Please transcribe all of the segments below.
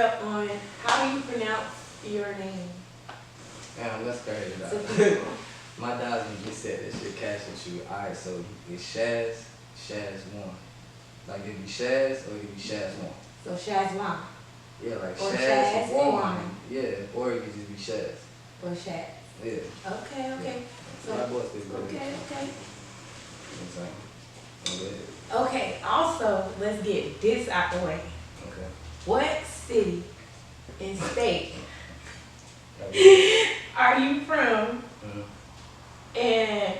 up on how do you pronounce your name? Damn, that's crazy, To dog. people. My dog just said this shit cash with you. Alright, so it's Shaz1. Like it be Shaz or it be Shaz1. So Chezuan Yeah, like or Shaz1. Chezuan Yeah, or it could just be Shaz. or Shaz. Yeah. Okay, okay. So my boy still good. Okay, okay. Okay, also, let's get this out the way. Okay. What city and state Okay. are you from and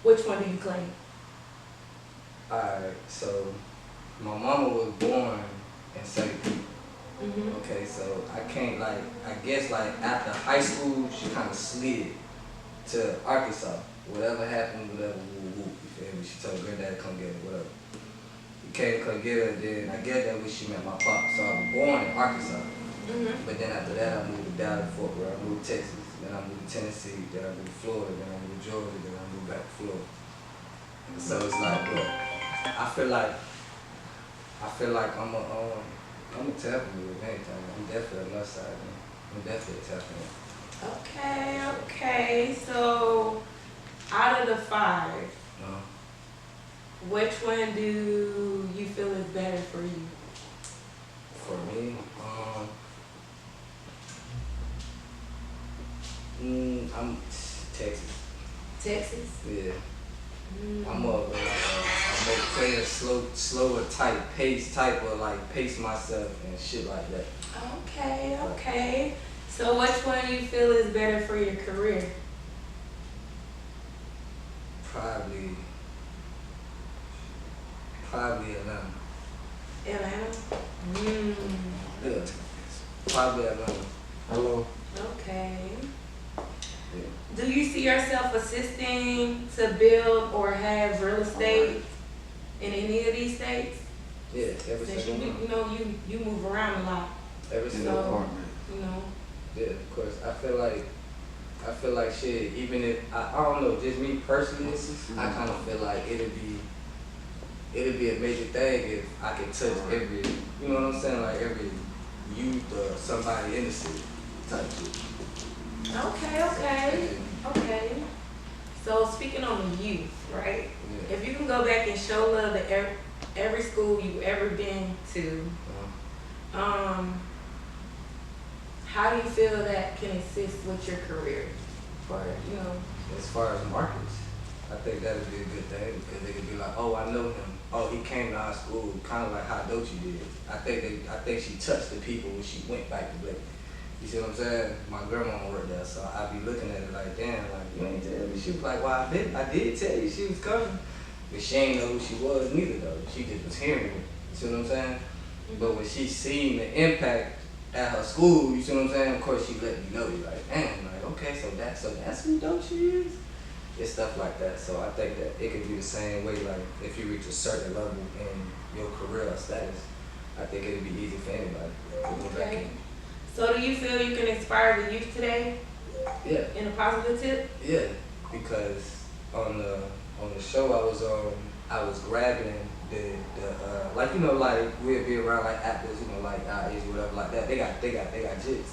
which one do you claim? Alright, so my mama was born in St. Pete. Okay, so I can't I guess after high school she kind of slid to Arkansas. Whatever happened, whatever, woo woo, you feel me? She told granddad to come get her, whatever. He came to come get her, then I guess that when she met my pop. So I was born in Arkansas. But then after that I moved to Dallas, Fort Worth, I moved to Texas, then I moved to Tennessee, then I moved to Florida, then I moved to Georgia, then I moved back to Florida. So it's but I feel like I'm a Tappan with anything. I'm definitely a north side, man. I'm definitely a Tappan. Okay, okay. So out of the 5, which one do you feel is better for you? For me, I'm Texas. Texas? Yeah. I'm more of I'm more playing slower type, pace myself and shit like that. Okay, okay. So which one you feel is better for your career? Probably Atlanta. Atlanta? Yeah. Probably Atlanta. Hello. Okay. Yeah. Do you see yourself assisting to build or have real estate in any of these states? Yeah, every Since single one. you know you move around a lot. Every single So, one. you know. Yeah, of course. I feel like shit, even if I don't know, just me personally, I kind of feel like it'd be a major thing if I could touch every, you know what I'm saying, like every youth or somebody in the city type shit. Okay, okay, okay. So speaking on the youth, right? Yeah. If you can go back and show love to every school you've ever been to, how do you feel that can assist with your career? For As far as markets, I think that would be a good thing because they could be like, oh, I know him. Oh, he came to our school, kind of like how Dochi did. I think she touched the people when she went back to Blake. You see what I'm saying? My grandma worked there, so I be looking at it like, damn, like you ain't tell me. She was like, well, I did tell you she was coming, but she ain't know who she was neither though. She just was hearing it. You see what I'm saying? But when she seen the impact at her school, you see what I'm saying? Of course, she let me know. You like, damn, like okay, so that's who Dochi is. It's stuff like that. So I think that it could be the same way. Like if you reach a certain level in your career or status, I think it'd be easy for anybody to go back in. So do you feel you can inspire the youth today? Yeah. In a positive tip? Yeah, because on the show I was on, I was grabbing the like we'd be around like actors, like our age or whatever like that. They got jigs.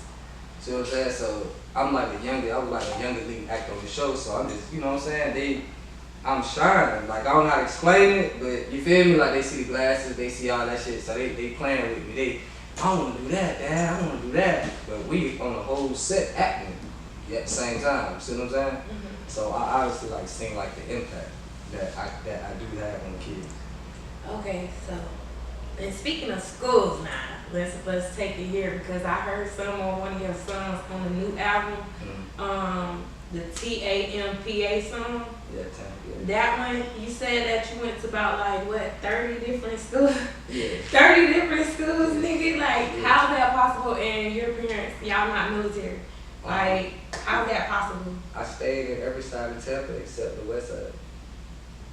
See what I'm saying? So I was like a younger lead actor on the show, so I'm just, you know what I'm saying? I'm shining. Like I don't know how to explain it, but you feel me? Like they see the glasses, they see all that shit, so they playing with me. I want to do that, Dad. I want to do that. But we on the whole set acting at the same time. See what I'm saying? So I obviously seeing the impact that I do have on kids. Okay, so and speaking of schools now, let's take it here because I heard some on one of your songs on the new album, the TAMPA song. Yeah, yeah. That one, you said that you went to about 30 different schools? Yeah. 30 different schools, nigga? How's that possible? And your parents, y'all not military. How's that possible? I stayed in every side of Tampa except the west side.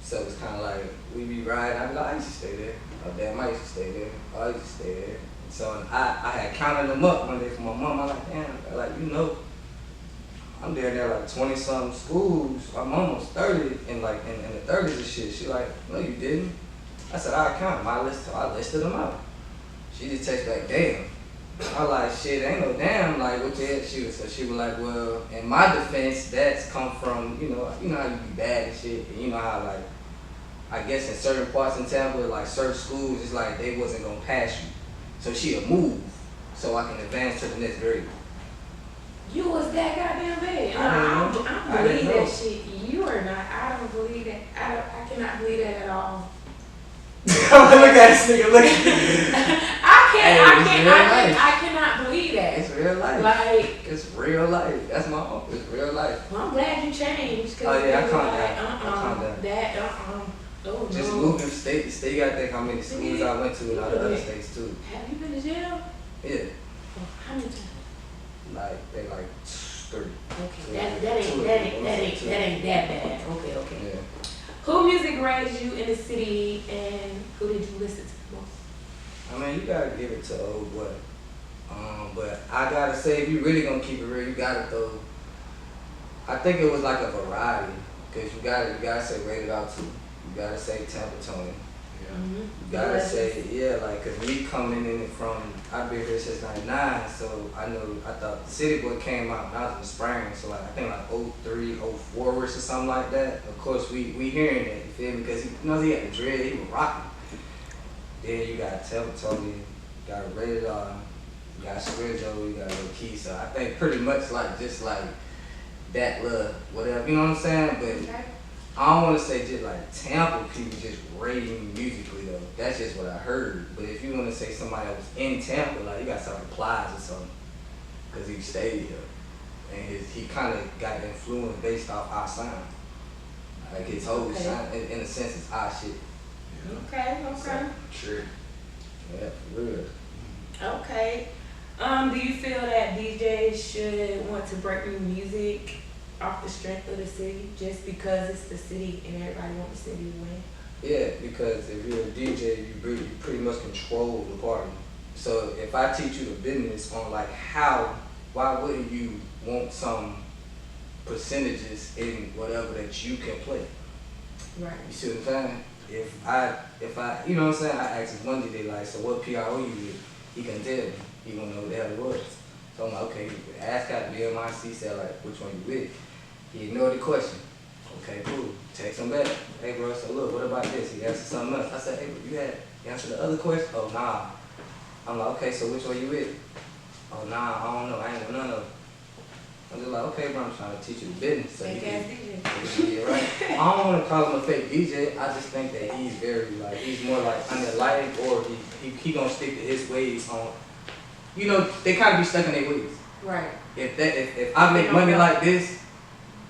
So it's kind of like, we be riding, I'd be like, I used to stay there. Oh, damn, I used to stay there. Oh, I used to stay there. So I had counted them up one day for my mom. I'm like, damn, I'm there 20-something schools. I'm almost 30 in the 30s and shit. She like, no, you didn't. I said, I count them. I listed them out. She just texted back, damn. I like, shit, ain't no damn, like, what the hell she was. So she was like, well, in my defense, that's come from, you know how you be bad and shit, and you know how, like, I guess in certain parts in Tampa, like, certain schools, it's like they wasn't gonna pass you. So she'll move, so I can advance to the next grade. You was that goddamn bad. I didn't know. I don't believe that shit. You are not. I don't believe that. I cannot believe that at all. Look at this nigga, look at me. I cannot believe that. It's real life. Like, it's real life. That's my uncle. It's real life. well, I'm glad you changed. Oh yeah, I calmed like, down. I calmed down. That, oh Just no. moving state to state. You gotta think how many schools I went to in all the other states too. Have you been to jail? Yeah. Oh, how many times? Like they like 3. Okay, that ain't that bad. Okay. Yeah. Who music raised you in the city, and who did you listen to most? I mean, you gotta give it to old boy. But I gotta say, if you really gonna keep it real, you gotta throw. I think it was like a variety, cause you gotta say Rated R too. You gotta say Tampa Tony. Yeah. Mm-hmm. You gotta say, yeah, like, cause me coming in it from, I've been here since '99, so I thought City Boy came out when I was in the spring, so like, I think like 03, 04 or something like that. Of course, we hearing that, you feel me? Cause he had the dread, he was rocking. Then you got Tampa Tony, you got Rated R, you got Squirjo, you got Lil Key, so I think pretty much like, just like that love, whatever, you know what I'm saying? But Okay. I don't want to say just like Tampa people just rating musically though. That's just what I heard. But if you want to say somebody that was in Tampa, like you got something Plies or something, because he stayed here, and he kind of got influence based off our sound. Like his whole sound, in a sense, it's our shit. Okay. So, true. Yeah, for real. Okay. Do you feel that DJs should want to break new music off the strength of the city just because it's the city and everybody wants the city to win? Yeah, because if you're a DJ, you pretty much control the party. So if I teach you the business on like why wouldn't you want some percentages in whatever that you can play? Right. You see what I'm saying? If I, you know what I'm saying? I asked him one day, like, so what PRO you with? He couldn't tell me. He wouldn't know what the hell it was. So I'm like, okay, ask out the MIC, said like, which one you with? He ignored the question. Okay, cool. Text him back. Hey bro, so look, what about this? He answered something else. I said, hey bro, you had answered the other question? Oh nah. I'm like, okay, so which one you with? Oh nah, I don't know. I ain't with none of them. I'm just like, okay bro, I'm trying to teach you the business. So Fake ass DJ. yeah, right. I don't want to call him a fake DJ. I just think that he's very like, he's more like unenlightened, or he gonna stick to his ways on. You know, they kind of be stuck in their ways. Right. If I make money like this,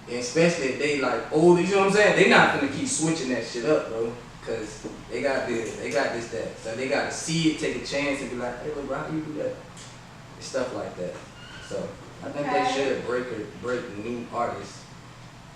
and especially if they like old, you know what I'm saying? They not gonna keep switching that shit up, bro. Cause they got this, that. So they gotta see it, take a chance, and be like, hey, look, bro, how you do that? And stuff like that. So I think they should break new artists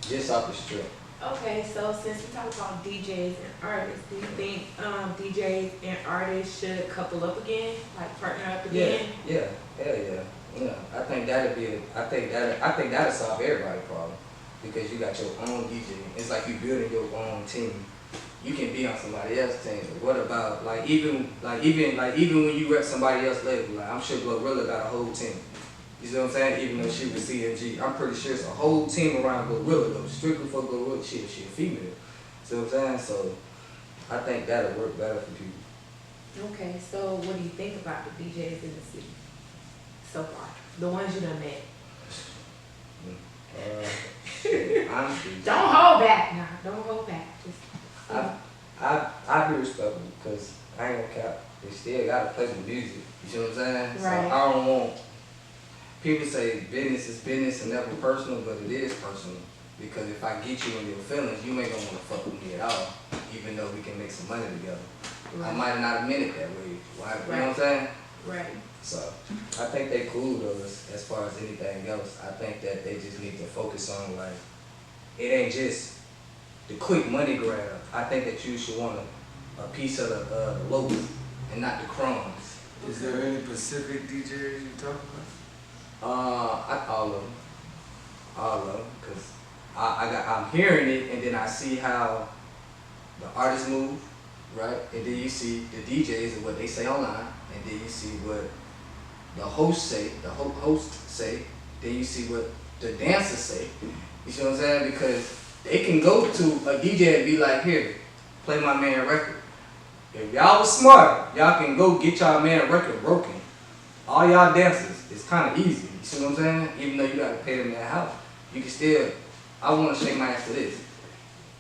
just off the strip. Okay, so since we talk about DJs and artists, do you think DJs and artists should couple up again, like partner up again? Yeah, hell yeah. Yeah, I think that'll solve everybody's problem, because you got your own DJ. It's like you building your own team. You can be on somebody else's team. But what about like even when you rep somebody else's label? Like I'm sure Glorilla got a whole team. You see what I'm saying? Even though she was CMG, I'm pretty sure it's a whole team around Glorilla though, strictly for Glorilla. She a female. See what I'm saying? So I think that'll work better for people. Okay, so what do you think about the DJs in the city so far? The ones you done met? Honestly, Don't hold back now. Don't hold back. Just, I be respectful, because I ain't gonna cap. They still gotta play the music. You see what I'm saying? Right. So I don't want people say business is business and never personal, but it is personal. Because if I get you in your feelings, you ain't gonna wanna fuck with me at all, even though we can make some money together. right. I might not have meant it that way. Why? You know what I'm saying? Right. So I think they cool though, as far as anything else. I think that they just need to focus on like, it ain't just the quick money grab. I think that you should want a piece of the loaf and not the crumbs. Is there any Pacific DJs you talk about? All of them, cause I'm hearing it, and then I see how the artists move, right? And then you see the DJs and what they say online, and then you see what the host say, then you see what the dancers say. You see what I'm saying? Because they can go to a DJ and be like, here, play my man record. If y'all was smart, y'all can go get y'all man record broken. All y'all dancers, it's kind of easy. You see what I'm saying? Even though you got to pay them in that house, you can still, I want to shake my ass to this.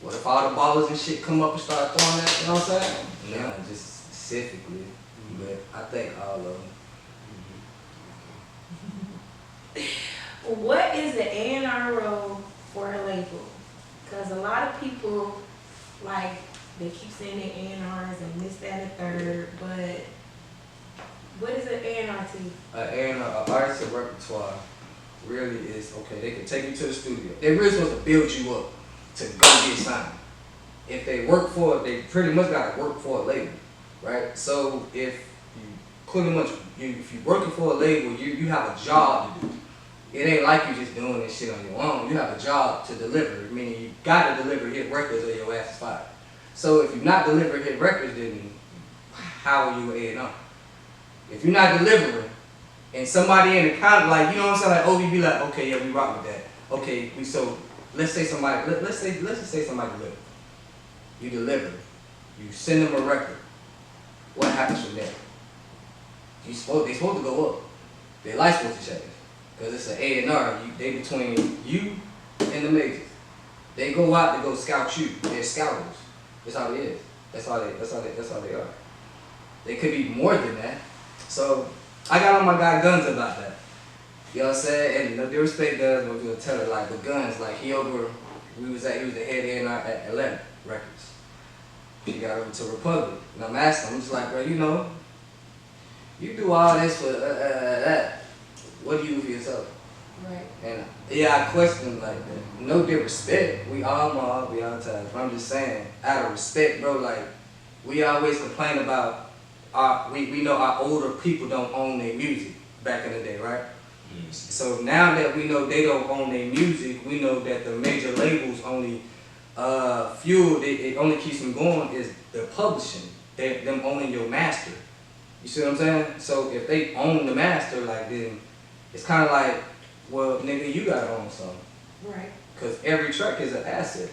What if all the ballers and shit come up and start throwing that, you know what I'm saying? Yeah, just specifically, but I think all of them. What is the A&R role for a label? Because a lot of people, like, they keep saying they A&Rs and this, that, and third, but what is an A&R to you? An artist and repertoire really is, okay, they can take you to the studio. They're really supposed to build you up to go get signed. If they work for it, they pretty much got to work for a label, right? So if you pretty much, if you're working for a label, you have a job to do. It ain't like you just doing this shit on your own. You have a job to deliver, meaning you got to deliver hit records or your ass is fired. So if you're not delivering hit records, then how are you A&R? If you're not delivering, and somebody in the comment, like, you know what I'm saying, like, oh, you be like, okay, yeah, we rock with that. Okay, so let's say somebody, let's just say somebody deliver. You deliver, you send them a record. What happens from there? They supposed to go up. Their life's supposed to change. Because it's an A&R, they between you and the majors. They go out to go scout you. They're scouters. That's how it is. That's how they are. They could be more than that. So I got on my guy Guns about that. You know what I'm saying? And no disrespect Guns, but we gonna tell her like with Guns, like he was the head A&R at Atlanta Records. He got over to Republic. And I'm asking him, I'm just like, bro, you know, you do all this for that. What do you do for yourself? Right. And yeah, I question like that. No disrespect. We all mob, we all times. But I'm just saying, out of respect, bro, like we always complain about we know our older people don't own their music back in the day, right? Mm-hmm. So now that we know they don't own their music, we know that the major labels only fuel it only keeps them going is the publishing, them owning your master. You see what I'm saying? So if they own the master, like then it's kind of like, well, nigga, you gotta own something. Right. Cause every track is an asset.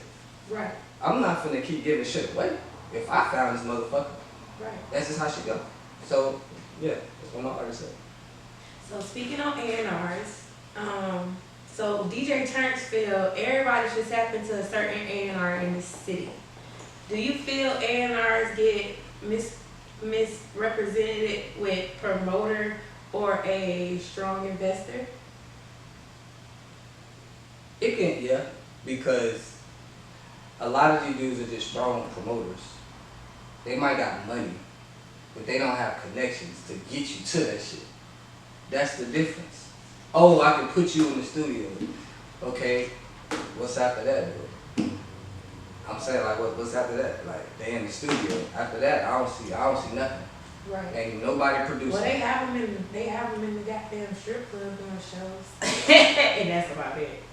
Right. I'm not finna keep giving shit away. If I found this motherfucker, right. That's just how she go. So yeah, that's what my artist said. So speaking on A&Rs, so DJ Terrence feel everybody should tap into a certain A&R in this city. Do you feel A&Rs get misrepresented with promoter or a strong investor? It can, yeah, because a lot of these dudes are just strong promoters. They might got money, but they don't have connections to get you to that shit. That's the difference. Oh, I can put you in the studio. Okay, what's after that, bro? I'm saying like, what's after that? Like they in the studio. After that, I don't see nothing. Right. Ain't nobody producing. Well, they have them in the goddamn strip club doing shows, and that's about it.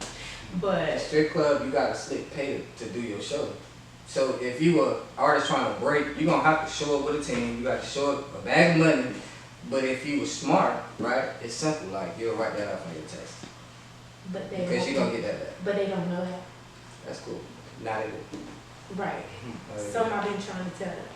But a strip club, you got a slick pay to do your show. So if you a artist trying to break, you're gonna have to show up with a team. You got to show up a bag of money. But if you was smart, right, it's simple. Like you'll write that off on your test. But they because you're gonna get that back. But they don't know that. That's cool. Not able. Right. Something I've been trying to tell them.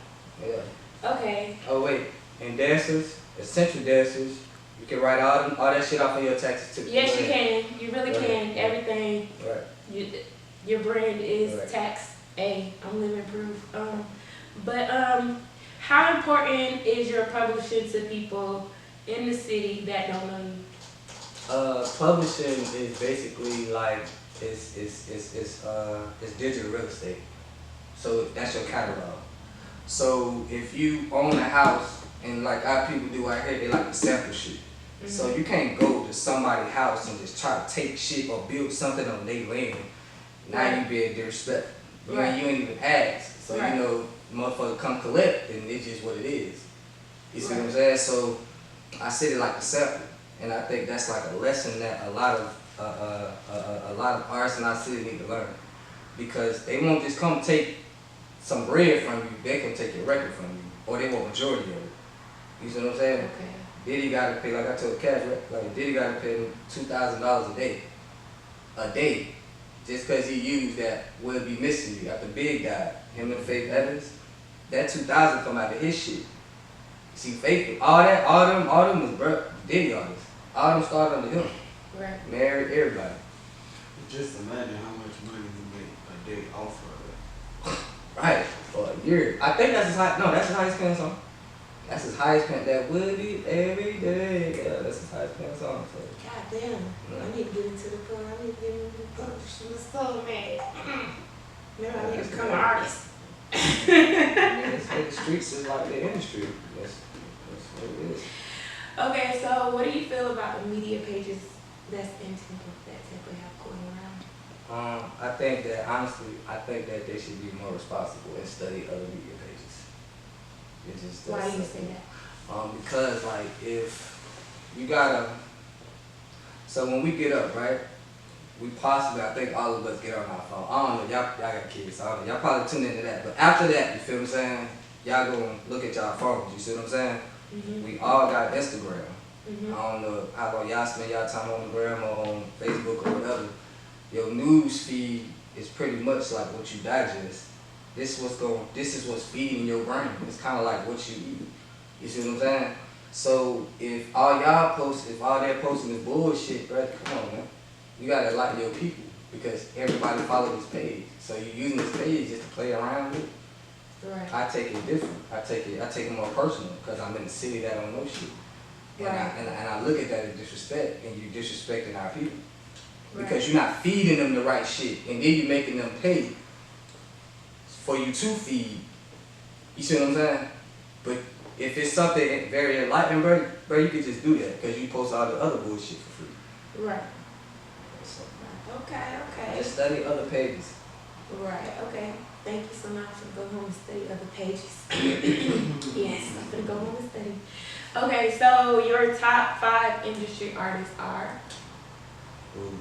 Yeah. Okay. Oh wait, and dancers, essential dancers, you can write all that shit off on your taxes too. Yes, you can. You really can. Everything. Right. Your brand is right. tax A. I'm living proof. How important is your publishing to people in the city that don't know you? Publishing is basically like it's digital real estate. So that's your catalog. So if you own a house and like our people do out here, they like to sample shit. Mm-hmm. So you can't go to somebody's house and just try to take shit or build something on their land. Now you being disrespectful. You ain't even ask. So you know, motherfucker come collect and it's just what it is. You see what I'm saying? So I said it like a sample. And I think that's like a lesson that a lot of artists in our city need to learn. Because they won't just come take some bread from you, they can take your record from you. Or they want majority of it. You see what I'm saying? Okay. Diddy gotta pay, like I told Cash, right? Like Diddy gotta pay him $2,000 a day, just cause he used that "Will Be Missing You" after Big died. Him and Faith Evans, that 2,000 come out of his shit. See, Faith, all them was Diddy artists. All them started under him. Right. Married everybody. Just imagine how much money he made a day off of it. Right, for a year. I think that's his that's his highest paying song. That's his highest paying. That would be every day. Yeah, that's his highest paying song. So. God damn. I need to get into the club. I need to get into the club. She was so mad. Maybe I need to become an artist. I mean, the streets is like the industry. That's what it is. Okay, so what do you feel about the media pages that typically have going around? I think that honestly, they should be more responsible and study other media pages. Why do you say that? Because like if you gotta, so when we get up, right? We possibly, I think all of us get on our phone. I don't know, y'all got kids, so I don't know. Y'all probably tune into that. But after that, you feel what I'm saying? Y'all go and look at y'all phones, you see what I'm saying? Mm-hmm. We all got Instagram. Mm-hmm. I don't know how long y'all spend y'all time on the gram or on Facebook or whatever. Your news feed is pretty much like what you digest. This is what's feeding your brain. It's kind of like what you eat. You see what I'm saying? So if all they're posting is bullshit, right? Come on, man. You gotta like your people because everybody follow this page. So you're using this page just to play around with. Right. I take it different. I take it more personal because I'm in a city that don't know shit. And, Right. I look at that as disrespect, and you disrespecting our people. Right. Because you're not feeding them the right shit, and then you're making them pay for you to feed. You see what I'm saying? But if it's something very enlightening, bro, you can just do that because you post all the other bullshit for free. Right. So, Okay. just study other pages. Right. Okay. Thank you so much. I'm gonna go home and study other pages. Yes, I'm gonna go home and study. Okay, so your top 5 industry artists are? Ooh,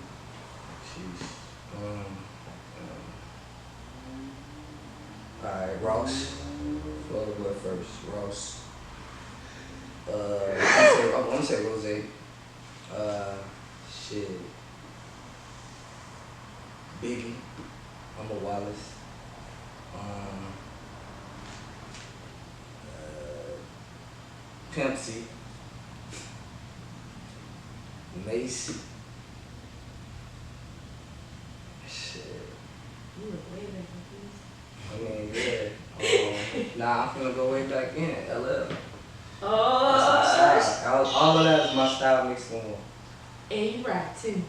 sheesh. Alright, Ross. Florida boy first. Ross. I'm gonna say Rose. Shit. Biggie. I'm a Wallace. Pimp C. Mace. Shit. You look way better I mean, yeah. Nah, I'm finna go way back in. LL. than this. That's my Oh, style. All of that is my style mixed in one. and you ride too.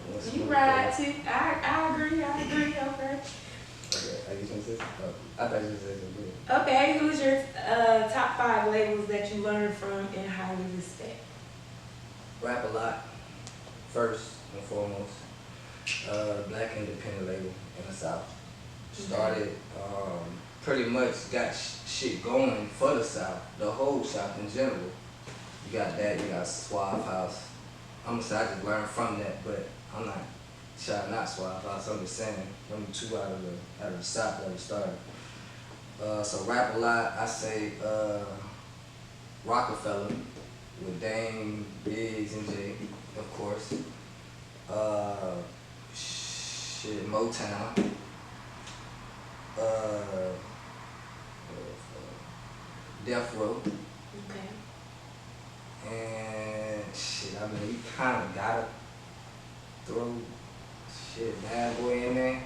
What's You my ride favorite? too. I agree. Okay. Okay, I guess this. Oh, I thought you said something. Okay, who's your top 5 labels that you learned from and highly respect? Rap a lot, first and foremost. Black independent label in the South. Started, pretty much got shit going for the South, the whole South in general. You got that, you got Suave House. I'm gonna say I just learned from that, but I'm not shouting out Suave House. I'm just saying, them 2 out of the South that we started. So rap a lot, I say Rockefeller with Dame, Biggs, and Jay, of course. Motown. Death Row. Okay. And shit, I mean, you kind of gotta throw Bad Boy in there.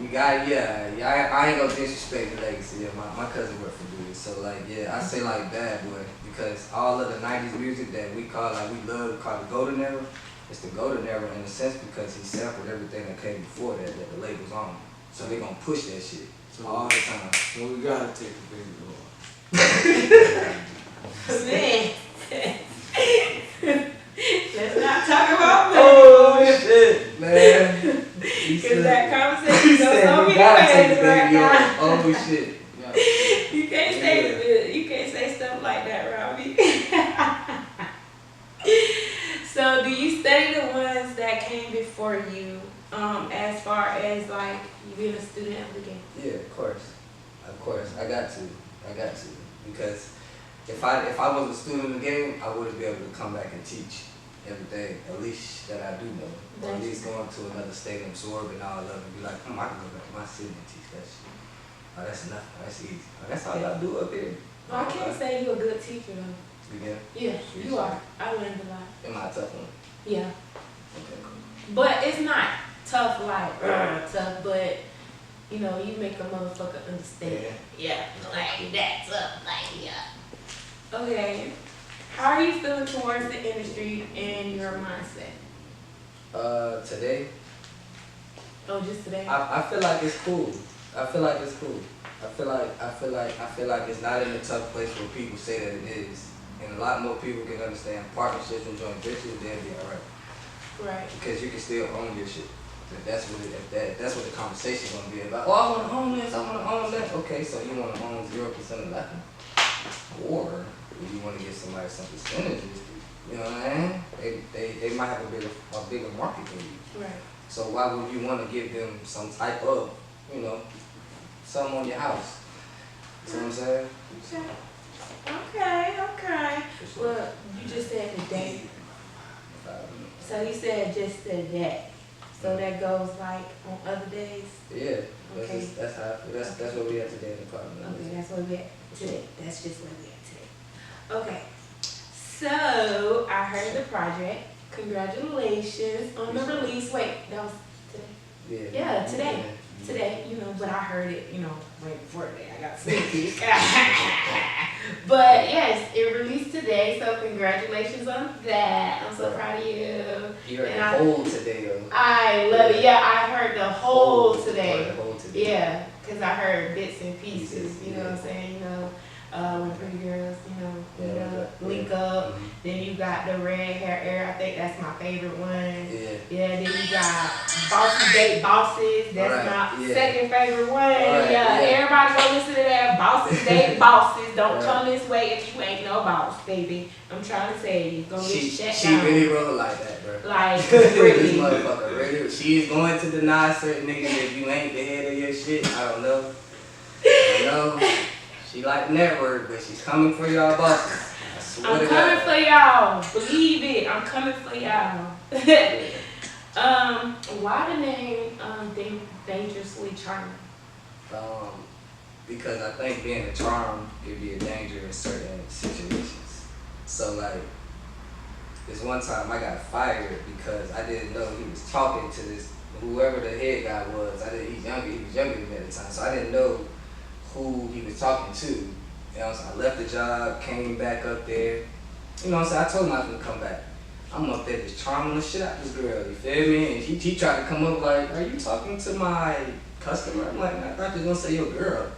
You got, I ain't gonna disrespect the legacy. Yeah, my cousin worked for Dewey, so like, yeah, I say like Bad Boy because all of the '90s music that we call we call the golden era. It's the golden era in a sense because he sampled everything that came before that the labels on. So they gonna push that shit all the time. So we gotta take the baby off. Man. Let's not talk about me. Oh shit, man. Because that conversation goes said so we many gotta take ways the right baby now. off. Oh shit. You can't say stuff like that, Robbie. So do you study the ones that came before you, as far as like you being a student of the game? Yeah, of course. I got to. Because if I was a student in the game, I wouldn't be able to come back and teach everything, at least that I do know. Or at least going to another state and absorbing all of it and be like, I can go back to my city and teach that shit. Oh, that's nothing. That's easy. Oh, that's all y'all do up here. Well, I can't say you're a good teacher though. Again? Yeah, you are. I learned a lot. Am I a tough one? Yeah. Okay, cool. But it's not tough like tough, but you know, you make a motherfucker understand. Yeah. Like that's up, like yeah. Okay. How are you feeling towards the industry and your mindset? Today, Oh, just today? I feel like it's cool. I feel like it's cool. I feel like it's not in a tough place where people say that it is. And a lot more people can understand partnerships and joint ventures, they'll be alright. Right. Because you can still own your shit. That's what the conversation's gonna be about. Oh, I wanna own this, I wanna own that. Okay, so you wanna own 0% of nothing. Or you wanna give somebody some percentages, you know what I mean? They might have a bigger market than you. Right. So why would you wanna give them some type of, you know, something on your house? See what I'm saying? Okay. Well, you just said today. So you said just today. So that goes like on other days? Yeah, Okay. that's how I feel. That's what we had today in the apartment. Okay, that's what we at today. That's just what we at today. Okay. So I heard the project. Congratulations on the release. Wait, that was today? Yeah, today. Today, you know, but I heard it, you know, way before today. I got sneak peek. But yes, it released today, so congratulations on that. I'm so proud of you. You heard the whole today, though. I love it. Yeah, I heard the whole today. The whole today. Yeah, because I heard bits and pieces, you know what I'm saying? You know, when pretty girls, you know, meet up, link up. Mm-hmm. Then you got the red hair era. I think that's my favorite one. Yeah. Then you got Bosses Date Bosses. That's my second favorite one. Yeah, everybody go listen to that. Bosses Date Bosses. Don't come this way if you ain't no boss, baby. I'm trying to say you gonna get shut down. She really roll like that, bro. Like this really. motherfucker really. She's going to deny certain niggas if you ain't the head of your shit. I don't know. She like network, but she's coming for y'all bosses. I swear I'm to coming God. for y'all. Believe it. I'm coming for y'all. Why the name Dangerously Charming? Because I think being a charm could be a danger in certain situations. So like, this one time I got fired because I didn't know he was talking to this, whoever the head guy was. He was younger than me at the time, so I didn't know who he was talking to. You know what I'm saying? I left the job, came back up there. You know what I'm saying? I told him I was gonna come back. I'm up there just charming the shit out of this girl, you feel me? And he tried to come up like, are you talking to my customer? I'm like, I thought you was gonna say your girl.